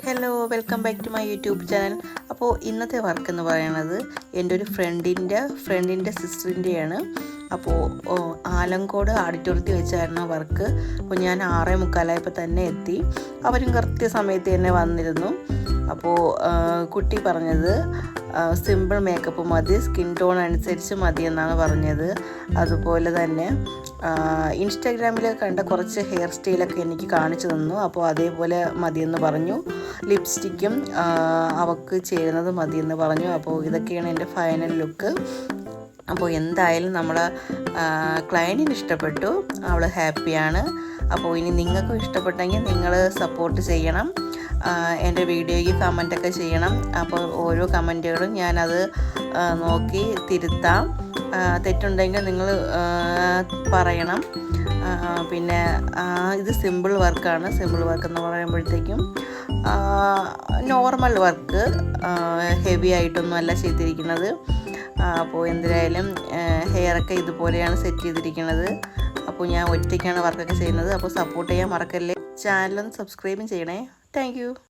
Hello welcome back to my YouTube channel. അപ്പോൾ ഇന്നത്തെ work എന്ന് പറയുന്നത് എൻ്റെ ഒരു ഫ്രണ്ടിൻ്റെ സിസ്റ്ററിൻ്റെയാണ്. അപ്പോൾ ആലങ്കോട് ഓഡിറ്റോറിയത്തിൽ വെച്ചായിരുന്നു വർക്ക്. അപ്പോൾ ഞാൻ 6:45 തന്നെ എത്തി. അവരും കൃത്യസമയത്ത് തന്നെ വന്നിരുന്നു. അപ്പോൾ കുട്ടി പറഞ്ഞത് സിമ്പിൾ മേക്കപ്പ് മതി, സ്കിൻ ടോൺ അനുസരിച്ച് മതി എന്നാണ് പറഞ്ഞത്. അതുപോലെ തന്നെ ഇൻസ്റ്റാഗ്രാമിൽ കണ്ട കുറച്ച് ഹെയർ സ്റ്റൈലൊക്കെ എനിക്ക് കാണിച്ചു തന്നു. അപ്പോൾ അതേപോലെ മതിയെന്ന് പറഞ്ഞു. ലിപ്സ്റ്റിക്കും അവൾക്ക് ചേരുന്നത് മതിയെന്ന് പറഞ്ഞു. അപ്പോൾ ഇതൊക്കെയാണ് എൻ്റെ ഫൈനൽ ലുക്ക്. അപ്പോൾ എന്തായാലും നമ്മളെ ക്ലയൻറ്റിന് ഇഷ്ടപ്പെട്ടു, അവൾ ഹാപ്പിയാണ്. അപ്പോൾ ഇനി നിങ്ങൾക്കും ഇഷ്ടപ്പെട്ടെങ്കിൽ നിങ്ങൾ സപ്പോർട്ട് ചെയ്യണം, എൻ്റെ വീഡിയോയ്ക്ക് കമൻറ്റൊക്കെ ചെയ്യണം. അപ്പോൾ ഓരോ കമൻറ്റുകളും ഞാനത് നോക്കി തിരുത്താം. തെറ്റുണ്ടെങ്കിൽ നിങ്ങൾ പറയണം. പിന്നെ ഇത് സിമ്പിൾ വർക്കാണ്. സിമ്പിൾ വർക്ക് എന്ന് പറയുമ്പോഴത്തേക്കും നോർമൽ വർക്ക്, ഹെവി ആയിട്ടൊന്നും അല്ല ചെയ്തിരിക്കുന്നത്. അപ്പോൾ എന്തായാലും ഹെയറൊക്കെ ഇതുപോലെയാണ് സെറ്റ് ചെയ്തിരിക്കുന്നത്. അപ്പോൾ ഞാൻ ഒറ്റയ്ക്കാണ് വർക്കൊക്കെ ചെയ്യുന്നത്. അപ്പോൾ സപ്പോർട്ട് ചെയ്യാൻ മറക്കല്ലേ. ചാനലൊന്ന് സബ്സ്ക്രൈബും ചെയ്യണേ. Thank you.